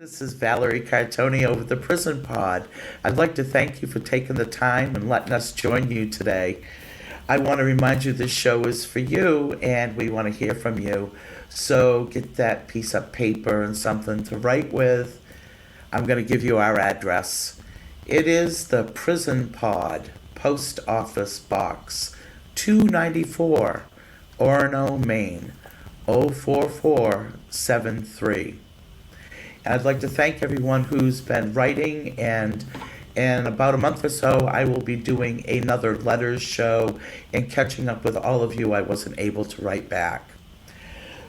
This is Valerie Cartonio with the Prison Pod. I'd like to thank you for taking the time and letting us join you today. I want to remind you this show is for you and we want to hear from you. So get that piece of paper and something to write with. I'm going to give you our address. It is the Prison Pod, Post Office Box 294, Orono, Maine 04473. I'd like to thank everyone who's been writing, and in about a month or so, I will be doing another letters show and catching up with all of you I wasn't able to write back.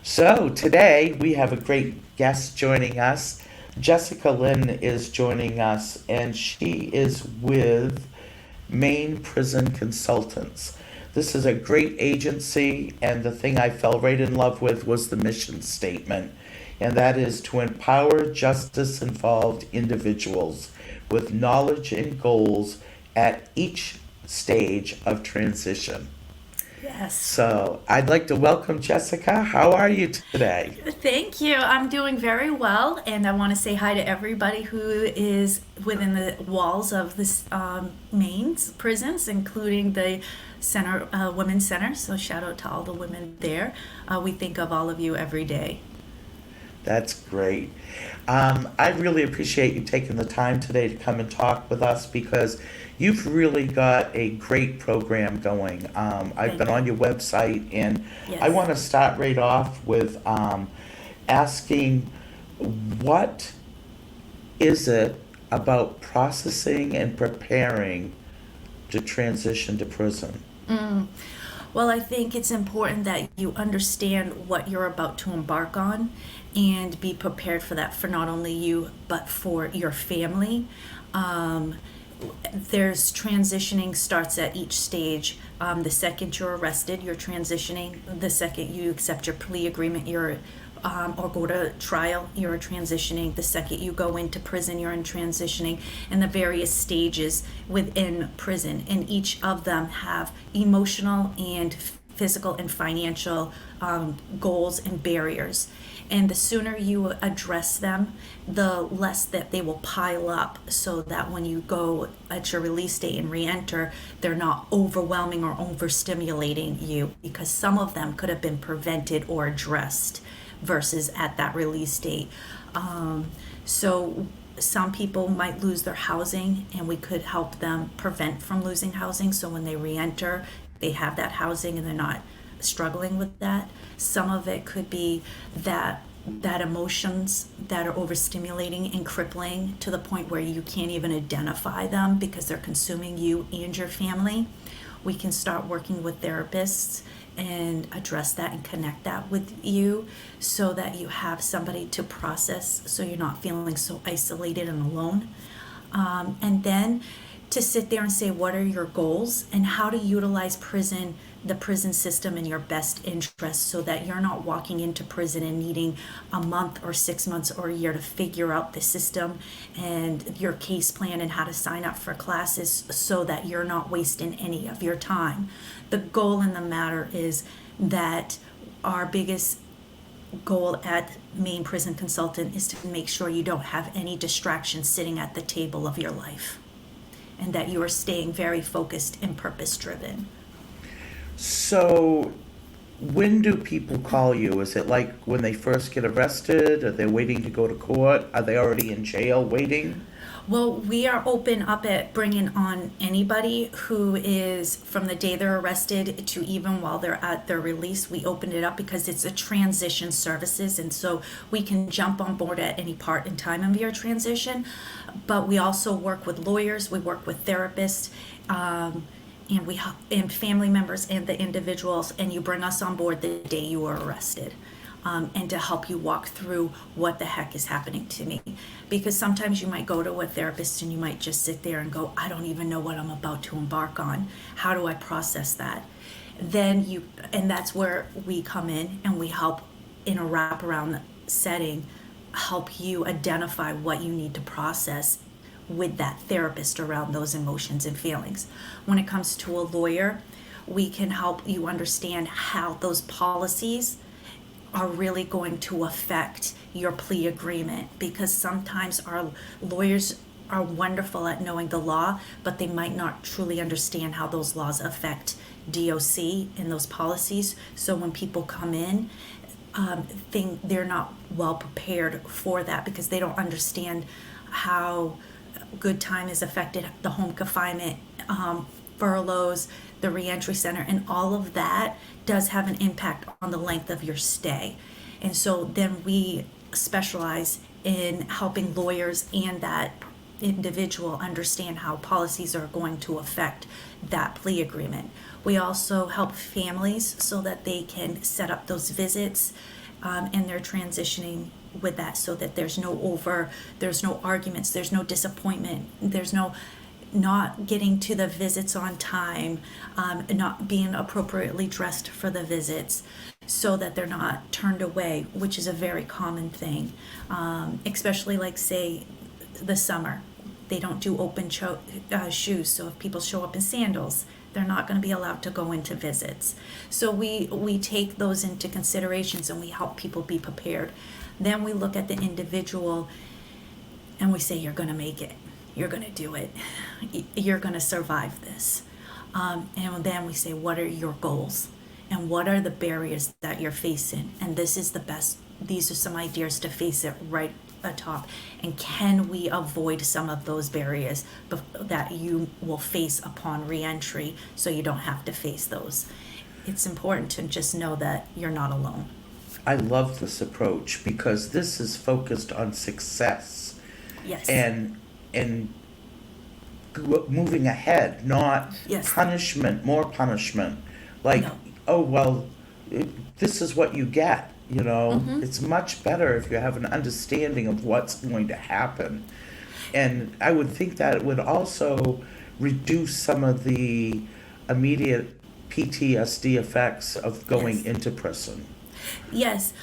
So today we have a great guest joining us. Jessica Lynn is joining us, and she is with Maine Prison Consultants. This is a great agency, and the thing I fell right in love with was the mission statement. And that is to empower justice-involved individuals with knowledge and goals at each stage of transition. Yes. So I'd like to welcome Jessica. How are you today? Thank you. I'm doing very well, and I want to say hi to everybody who is within the walls of this Maine's prisons, including the center, Women's Center. So shout out to all the women there. We think of all of you every day. That's great. I really appreciate you taking the time today to come and talk with us because you've really got a great program going. I've been on your website, and I Yes. want to start right off with asking, what is it about processing and preparing to transition to prison? Well, I think it's important that you understand what you're about to embark on and be prepared for that for not only you, but for your family. Um, there's transitioning starts at each stage. The second you're arrested, you're transitioning. The second you accept your plea agreement, you're or go to trial, you're transitioning. The second you go into prison, you're in transitioning, and the various stages within prison. And each of them have emotional and physical and financial goals and barriers. And the sooner you address them, the less that they will pile up, so that when you go at your release date and re-enter, they're not overwhelming or overstimulating you, because some of them could have been prevented or addressed versus at that release date. So some people might lose their housing, and we could help them prevent from losing housing, so when they re-enter, they have that housing and they're not struggling with that. Some of it could be that emotions that are overstimulating and crippling to the point where you can't even identify them because they're consuming you and your family. We can start working with therapists and address that and connect that with you, so that you have somebody to process, so you're not feeling so isolated and alone. And then to sit there and say, what are your goals and how to utilize the prison system in your best interest, so that you're not walking into prison and needing a month or 6 months or a year to figure out the system and your case plan and how to sign up for classes, so that you're not wasting any of your time. The goal in the matter is that our biggest goal at Maine Prison Consultant is to make sure you don't have any distractions sitting at the table of your life, and that you are staying very focused and purpose driven. So, when do people call you? Is it like when they first get arrested? Are they waiting to go to court? Are they already in jail waiting? Well, we are open up at bringing on anybody who is from the day they're arrested to even while they're at their release. We opened it up because it's a transition services, and so we can jump on board at any part in time of your transition. But we also work with lawyers, we work with therapists, and and family members and the individuals, and you bring us on board the day you were arrested. And to help you walk through what the heck is happening to me. Because sometimes you might go to a therapist and you might just sit there and go, I don't even know what I'm about to embark on. How do I process that? And that's where we come in and we help in a wraparound setting, help you identify what you need to process with that therapist around those emotions and feelings. When it comes to a lawyer, we can help you understand how those policies are really going to affect your plea agreement, because sometimes our lawyers are wonderful at knowing the law, but they might not truly understand how those laws affect DOC and those policies. So when people come in, think they're not well prepared for that because they don't understand how good time is affected, the home confinement, furloughs, the reentry center, and all of that does have an impact on the length of your stay. And so then we specialize in helping lawyers and that individual understand how policies are going to affect that plea agreement. We also help families so that they can set up those visits, and they're transitioning with that so that there's no arguments, there's no disappointment, there's no not getting to the visits on time, not being appropriately dressed for the visits, so that they're not turned away, which is a very common thing, especially like say the summer. They don't do open shoes, so if people show up in sandals, they're not going to be allowed to go into visits. So we take those into considerations and we help people be prepared. Then we look at the individual and we say, you're going to make it. You're going to do it. You're going to survive this. And then we say, what are your goals? And what are the barriers that you're facing? And these are some ideas to face it right atop. And can we avoid some of those barriers that you will face upon reentry so you don't have to face those? It's important to just know that you're not alone. I love this approach because this is focused on success. Yes. And moving ahead, not Yes. punishment, more punishment. Like, No. oh, well, this is what you get, you know? Mm-hmm. It's much better if you have an understanding of what's going to happen. And I would think that it would also reduce some of the immediate PTSD effects of going Yes. into prison. Yes,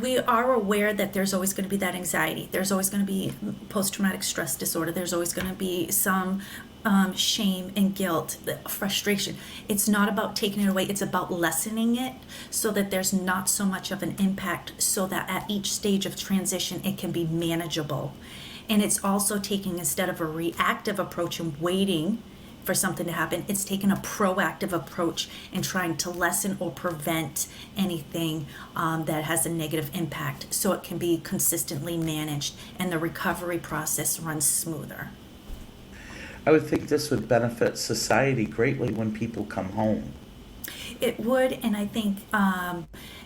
we are aware that there's always going to be that anxiety. There's always going to be post-traumatic stress disorder. There's always going to be some shame and guilt, frustration. It's not about taking it away. It's about lessening it so that there's not so much of an impact, so that at each stage of transition, it can be manageable. And it's also taking, instead of a reactive approach and waiting for something to happen, it's taking a proactive approach and trying to lessen or prevent anything that has a negative impact so it can be consistently managed and the recovery process runs smoother. I would think this would benefit society greatly when people come home. It would, and I think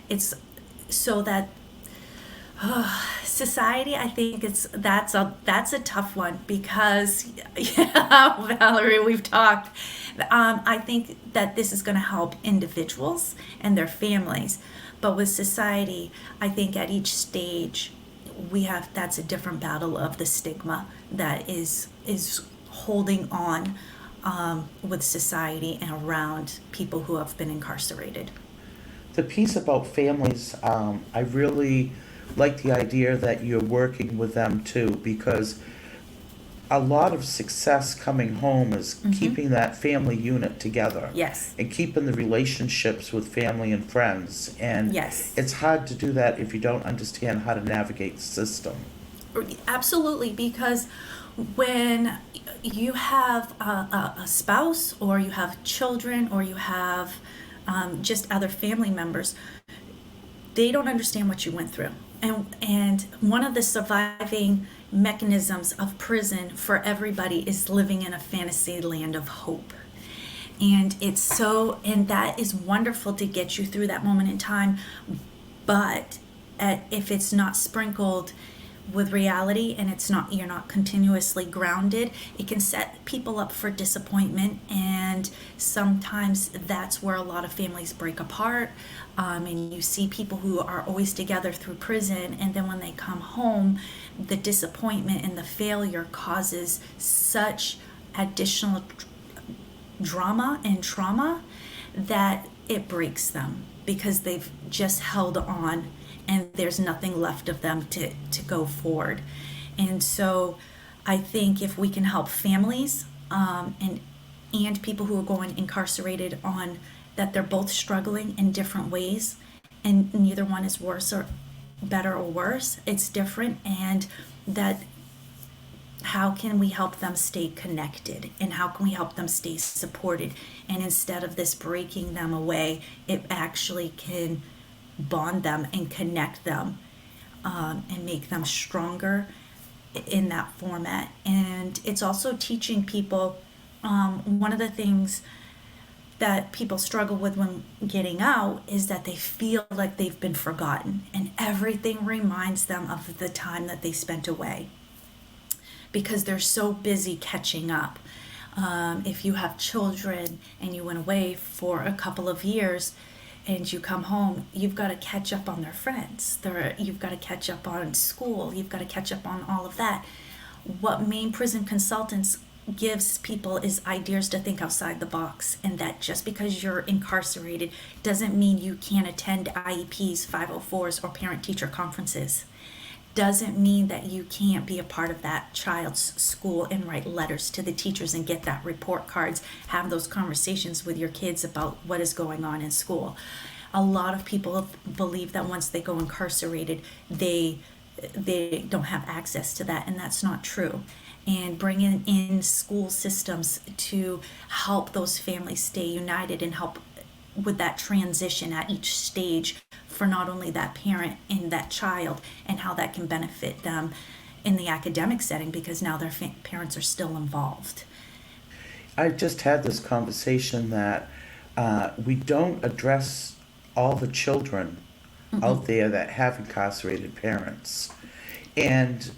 it's so that society, I think that's a tough one because yeah, Valerie, we've talked. I think that this is going to help individuals and their families, but with society, I think at each stage that's a different battle of the stigma that is holding on with society and around people who have been incarcerated. The piece about families, I really like the idea that you're working with them too, because a lot of success coming home is keeping that family unit together. Yes. And keeping the relationships with family and friends. And Yes. it's hard to do that if you don't understand how to navigate the system. Absolutely, because when you have a spouse or you have children or you have just other family members, they don't understand what you went through. And one of the surviving mechanisms of prison for everybody is living in a fantasy land of hope. And and that is wonderful to get you through that moment in time. But if it's not sprinkled with reality and you're not continuously grounded, it can set people up for disappointment, and sometimes that's where a lot of families break apart. And you see people who are always together through prison, and then when they come home, the disappointment and the failure causes such additional drama and trauma that it breaks them because they've just held on and there's nothing left of them to go forward. And so I think if we can help families and people who are going incarcerated on that they're both struggling in different ways and neither one is worse better or worse. It's different, and that how can we help them stay connected and how can we help them stay supported? And instead of this breaking them away, it actually can bond them and connect them, and make them stronger in that format. And it's also teaching people, one of the things that people struggle with when getting out is that they feel like they've been forgotten, and everything reminds them of the time that they spent away because they're so busy catching up. If you have children and you went away for a couple of years and you come home, you've got to catch up on their friends. You've got to catch up on school. You've got to catch up on all of that. What Maine Prison Consultants gives people is ideas to think outside the box, and that just because you're incarcerated doesn't mean you can't attend IEPs, 504s, or parent-teacher conferences. Doesn't mean that you can't be a part of that child's school and write letters to the teachers and get that report cards, have those conversations with your kids about what is going on in school. A lot of people believe that once they go incarcerated, they don't have access to that, and that's not true. And bringing in school systems to help those families stay united and help with that transition at each stage for not only that parent and that child, and how that can benefit them in the academic setting because now their parents are still involved. I just had this conversation that we don't address all the children out there that have incarcerated parents. And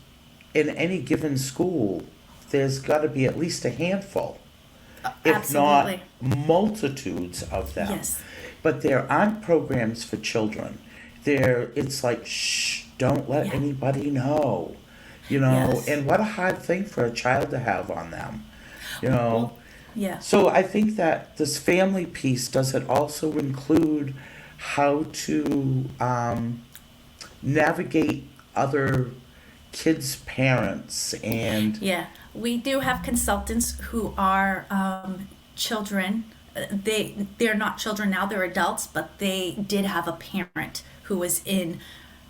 in any given school, there's got to be at least a handful, if Absolutely. not multitudes of them. Yes. But there aren't programs for children. It's like, shh, don't let Yeah. anybody know. Yes. And what a hard thing for a child to have on them. Well, yeah. So I think that this family piece, does it also include how to navigate other kids' parents and Yeah, we do have consultants who are children. They're not children now; they're adults, but they did have a parent who was in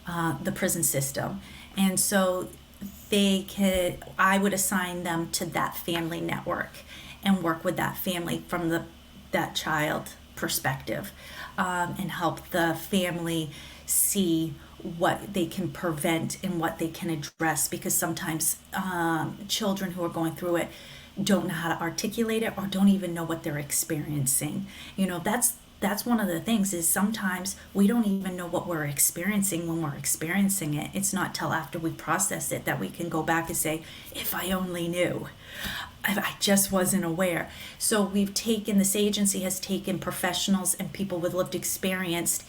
the prison system, and so I would assign them to that family network and work with that family from that child perspective, and help the family see what they can prevent and what they can address, because sometimes children who are going through it don't know how to articulate it or don't even know what they're experiencing. That's one of the things, is sometimes we don't even know what we're experiencing when we're experiencing it. It's not till after we process it that we can go back and say, if I only knew. I just wasn't aware. So this agency has taken professionals and people with lived experience,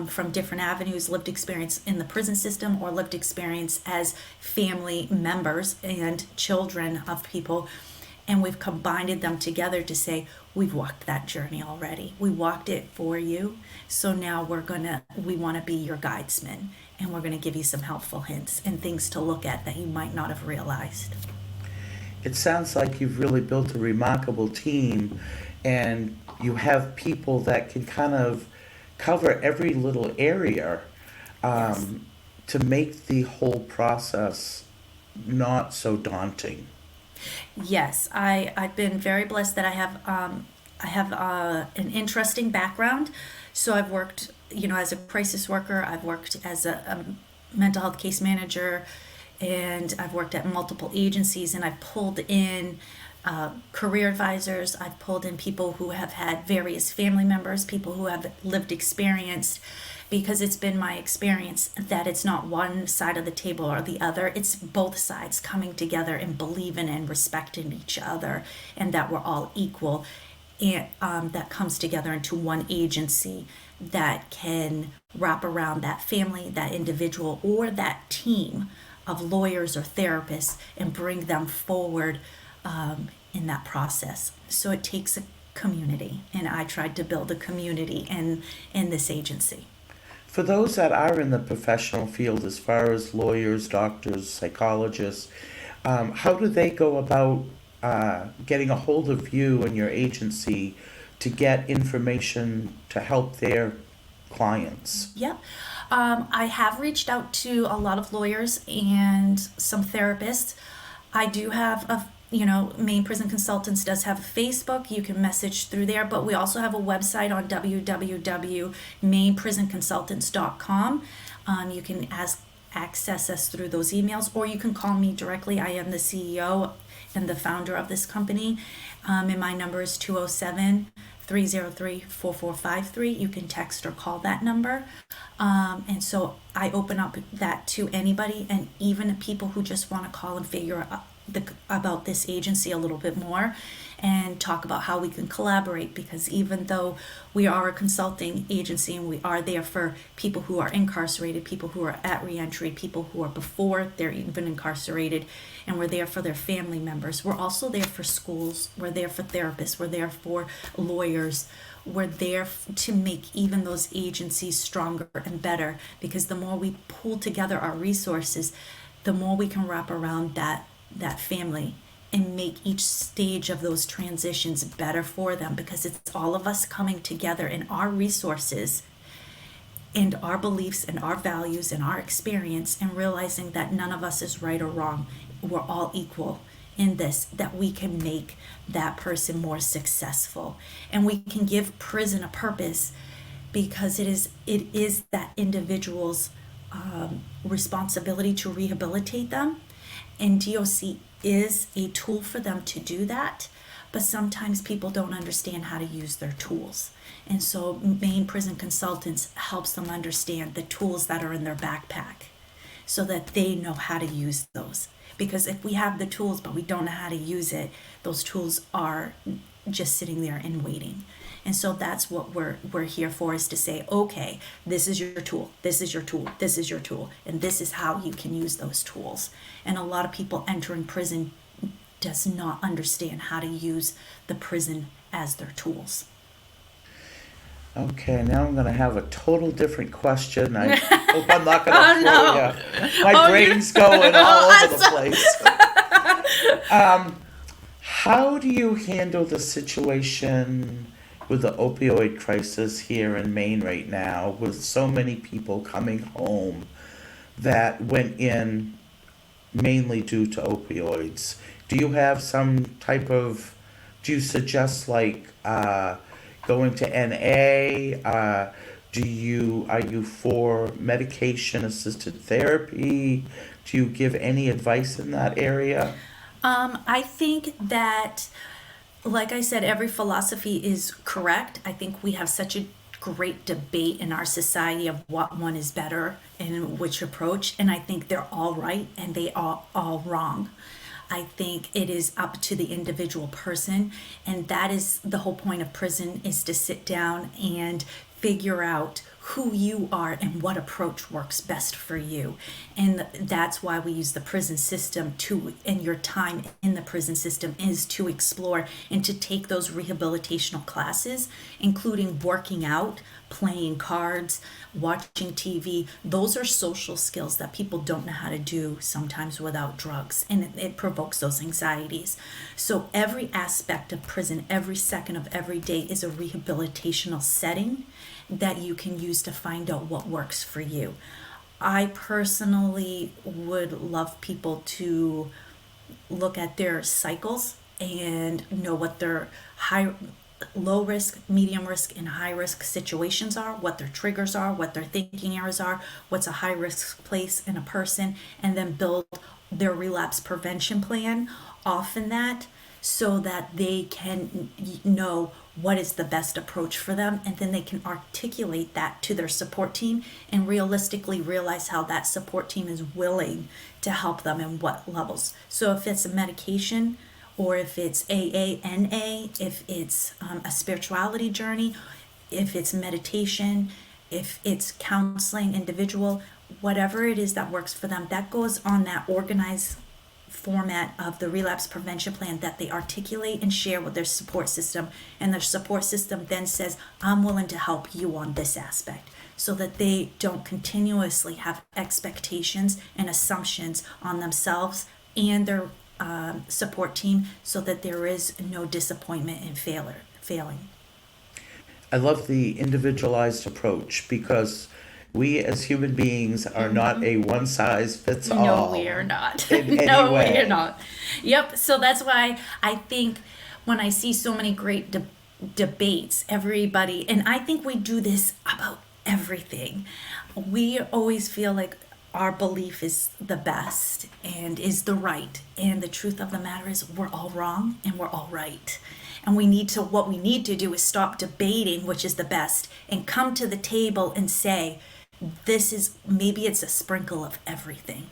from different avenues, lived experience in the prison system or lived experience as family members and children of people, and we've combined them together to say, we've walked that journey already. We walked it for you, so now we want to be your guidesmen, and we're going to give you some helpful hints and things to look at that you might not have realized. it sounds like you've really built a remarkable team, and you have people that can kind of cover every little area, Yes. to make the whole process not so daunting. Yes, I've been very blessed that I have an interesting background. So I've worked, as a crisis worker. I've worked as a mental health case manager, and I've worked at multiple agencies. And I've pulled in career advisors. I've pulled in people who have had various family members, people who have lived experience, because it's been my experience that it's not one side of the table or the other. It's both sides coming together and believing and respecting each other, and that we're all equal. And that comes together into one agency that can wrap around that family, that individual, or that team of lawyers or therapists and bring them forward in that process. So it takes a community, and I tried to build a community in this agency. For those that are in the professional field, as far as lawyers, doctors, psychologists, how do they go about getting a hold of you and your agency to get information to help their clients? Yep. I have reached out to a lot of lawyers and some therapists. I do have Maine Prison Consultants does have a Facebook. You can message through there, but we also have a website on www.maineprisonconsultants.com. You can access us through those emails, or you can call me directly. I am the CEO and the founder of this company, and my number is 207-303-4453. You can text or call that number. And so I open up that to anybody, and even people who just want to call and figure out about this agency a little bit more and talk about how we can collaborate, because even though we are a consulting agency and we are there for people who are incarcerated, people who are at reentry, people who are before they're even incarcerated, and we're there for their family members, we're also there for schools, we're there for therapists, we're there for lawyers, we're there to make even those agencies stronger and better, because the more we pool together our resources, the more we can wrap around that family and make each stage of those transitions better for them, because it's all of us coming together in our resources and our beliefs and our values and our experience, and realizing that none of us is right or wrong. We're all equal in this, that we can make that person more successful, and we can give prison a purpose, because it is that individual's responsibility to rehabilitate them, and DOC is a tool for them to do that. But sometimes people don't understand how to use their tools, and so Maine Prison Consultants helps them understand the tools that are in their backpack, so that they know how to use those. Because if we have the tools but we don't know how to use it, those tools are just sitting there and waiting. And so that's what we're here for, is to say, okay, this is your tool, this is your tool, this is your tool, and this is how you can use those tools. And a lot of people entering prison does not understand how to use the prison as their tools. Okay, now I'm going to have a total different question. I hope I'm not going to Oh, no. you. My brain's going all over the place. How do you handle the situation with the opioid crisis here in Maine right now, with so many people coming home that went in mainly due to opioids? Do you have some type of, do you suggest like going to NA? Are you for medication assisted therapy? Do you give any advice in that area? I think that, like I said, every philosophy is correct. I think we have such a great debate in our society of what one is better and which approach, and I think they're all right and they are all wrong. I think it is up to the individual person, and that is the whole point of prison, is to sit down and figure out who you are and what approach works best for you. And that's why we use the prison system and your time in the prison system is to explore and to take those rehabilitational classes, including working out, playing cards, watching TV. Those are social skills that people don't know how to do sometimes without drugs, and it provokes those anxieties. So every aspect of prison, every second of every day, is a rehabilitational setting that you can use to find out what works for you. I personally would love people to look at their cycles and know what their low risk, medium risk, and high risk situations are, what their triggers are, what their thinking errors are, what's a high risk place in a person, and then build their relapse prevention plan off in that, so that they can know what is the best approach for them, and then they can articulate that to their support team and realistically realize how that support team is willing to help them in what levels. So if it's a medication, or if it's AA, if it's a spirituality journey, if it's meditation, if it's counseling individual, whatever it is that works for them, that goes on that organized format of the relapse prevention plan that they articulate and share with their support system. And their support system then says, I'm willing to help you on this aspect, so that they don't continuously have expectations and assumptions on themselves and their support team, so that there is no disappointment and failing. I love the individualized approach, because We as human beings are not a one size fits all. No, we are not. In any No, we way. are not. Yep. So that's why I think when I see so many great debates, everybody, and I think we do this about everything. We always feel like our belief is the best and is the right. And the truth of the matter is we're all wrong and we're all right. And what we need to do is stop debating which is the best and come to the table and say, maybe it's a sprinkle of everything.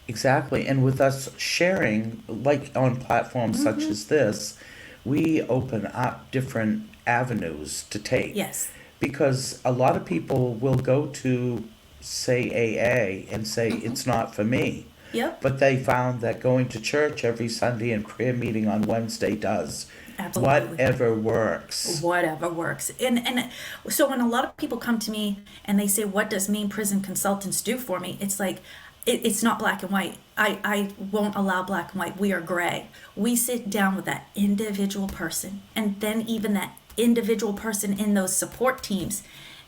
Exactly. And with us sharing, like on platforms such as this, we open up different avenues to take. Yes. Because a lot of people will go to, say, AA and say, it's not for me. Yep. But they found that going to church every Sunday and prayer meeting on Wednesday does. Absolutely. Whatever works. Whatever works. And so when a lot of people come to me and they say, what does Maine Prison Consultants do for me? It's like, it's not black and white. I won't allow black and white. We are gray. We sit down with that individual person and then even that individual person in those support teams,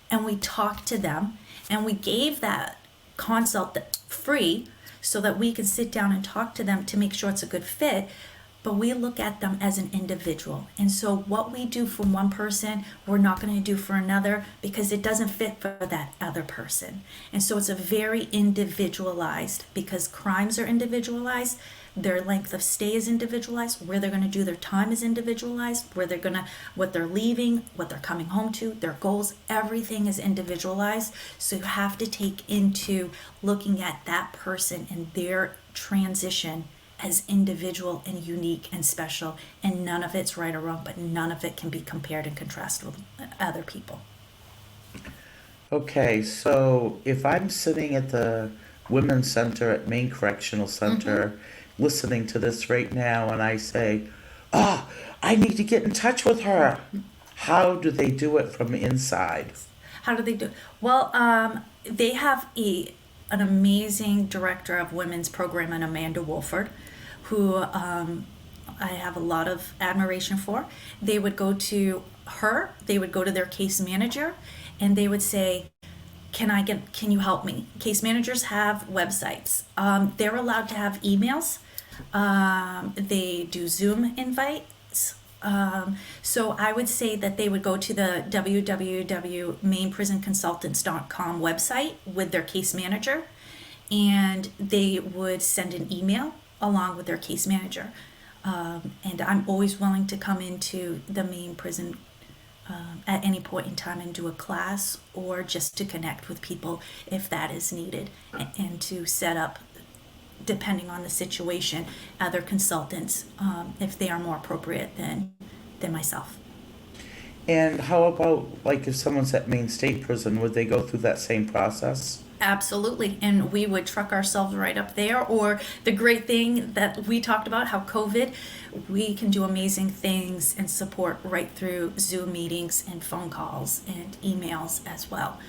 and we talk to them, and we gave that consult free so that we can sit down and talk to them to make sure it's a good fit. But we look at them as an individual. And so what we do for one person, we're not going to do for another because it doesn't fit for that other person. And so it's a very individualized, because crimes are individualized, their length of stay is individualized, where they're going to do their time is individualized, what they're leaving, what they're coming home to, their goals, everything is individualized. So you have to take into looking at that person and their transition as individual and unique and special, and none of it's right or wrong, but none of it can be compared and contrasted with other people. Okay, so if I'm sitting at the Women's Center at Maine Correctional Center listening to this right now and I say, oh, I need to get in touch with her, how do they do it from inside? How do they do it? Well, they have an amazing director of women's program, and Amanda Wolford, who I have a lot of admiration for. They would go to her, they would go to their case manager, and they would say, can you help me? Case managers have websites. They're allowed to have emails. They do Zoom invites. So I would say that they would go to the www.maineprisonconsultants.com website with their case manager, and they would send an email along with their case manager. And I'm always willing to come into the Maine prison at any point in time and do a class, or just to connect with people if that is needed, and to set up, depending on the situation, other consultants if they are more appropriate than myself. And how about, like, if someone's at Maine State Prison, would they go through that same process? Absolutely. And we would truck ourselves right up there. Or the great thing that we talked about, how COVID, we can do amazing things and support right through Zoom meetings and phone calls and emails as well.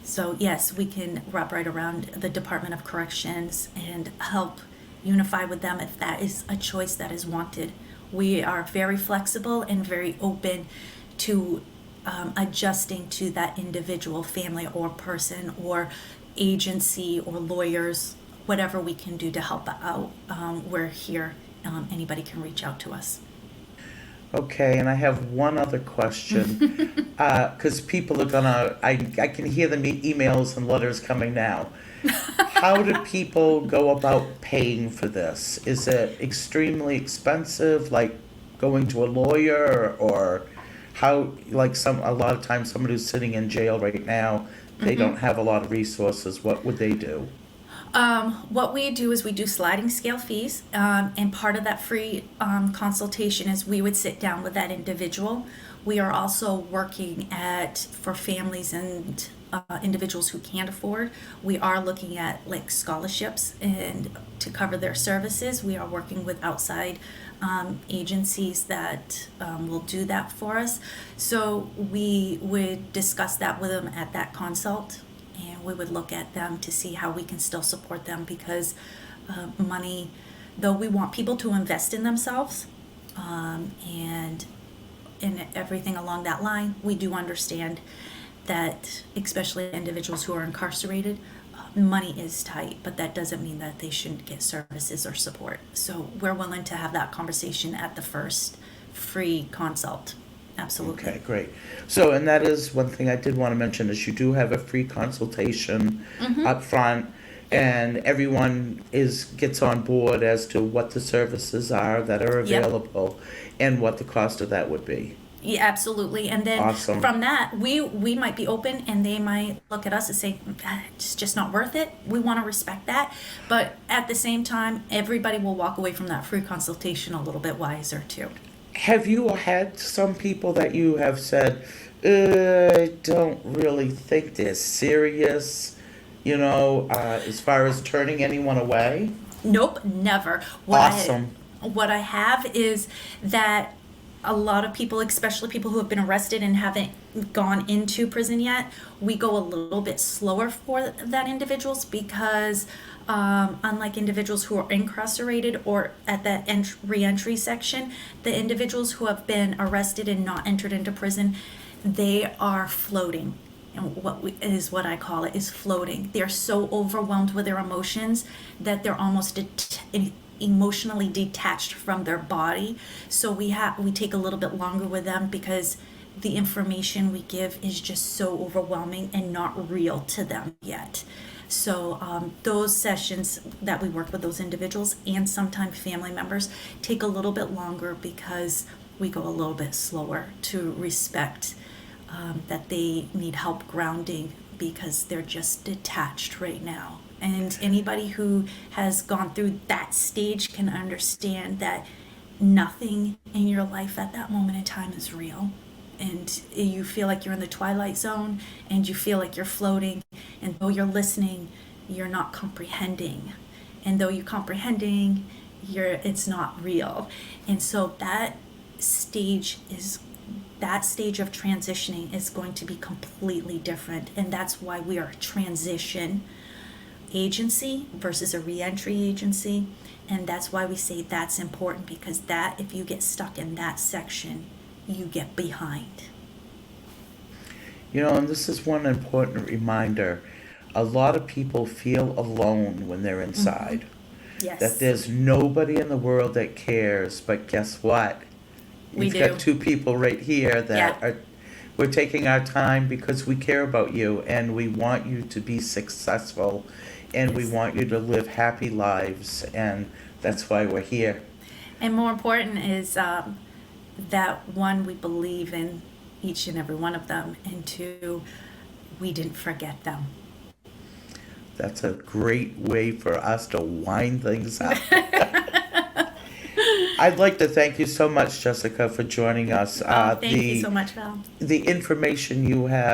So yes, we can wrap right around the Department of Corrections and help unify with them if that is a choice that is wanted. We are very flexible and very open to adjusting to that individual family or person or agency or lawyers, whatever we can do to help out. We're here. Anybody can reach out to us. Okay, and I have one other question, because people are gonna, I can hear the emails and letters coming now. How do people go about paying for this? Is it extremely expensive, like going to a lawyer, or how, like a lot of times somebody who's sitting in jail right now, they don't have a lot of resources, what would they do? What we do is we do sliding scale fees, and part of that free consultation is we would sit down with that individual. We are also working for families and individuals who can't afford. We are looking at like scholarships and to cover their services. We are working with outside agencies that will do that for us. So we would discuss that with them at that consult, and we would look at them to see how we can still support them, because money, though we want people to invest in themselves and in everything along that line, we do understand that especially individuals who are incarcerated, money is tight, but that doesn't mean that they shouldn't get services or support. So we're willing to have that conversation at the first free consult. Absolutely. Okay, great. So, and that is one thing I did want to mention is you do have a free consultation up front, and everyone gets on board as to what the services are that are Yep. available and what the cost of that would be. Yeah, absolutely. And then Awesome. from that, we might be open, and they might look at us and say, "Ah, it's just not worth it." We want to respect that. But at the same time, everybody will walk away from that free consultation a little bit wiser too. Have you had some people that you have said, I don't really think they're serious, as far as turning anyone away? Nope, never. Awesome. What I have is that a lot of people, especially people who have been arrested and haven't gone into prison yet, we go a little bit slower for that individuals because unlike individuals who are incarcerated or at that re-entry section, the individuals who have been arrested and not entered into prison, they are floating. And what I call it is floating. They're so overwhelmed with their emotions that they're almost emotionally detached from their body. So we take a little bit longer with them because the information we give is just so overwhelming and not real to them yet. So those sessions that we work with those individuals and sometimes family members take a little bit longer because we go a little bit slower to respect that they need help grounding because they're just detached right now. And anybody who has gone through that stage can understand that nothing in your life at that moment in time is real. And you feel like you're in the twilight zone and you feel like you're floating. And though you're listening, you're not comprehending. And though you're comprehending, it's not real. And so that stage of transitioning is going to be completely different. And that's why we are a transition agency versus a reentry agency. And that's why we say that's important, because that, if you get stuck in that section, you get behind. And this is one important reminder. A lot of people feel alone when they're inside. Yes. That there's nobody in the world that cares, but guess what? We You've do. got two people right here that Yeah. we're taking our time because we care about you and we want you to be successful and we Yes. want you to live happy lives, and that's why we're here. And more important is that one, we believe in each and every one of them, and two, we didn't forget them. That's a great way for us to wind things up. I'd like to thank you so much, Jessica, for joining us. Thank you so much, Val. The information you have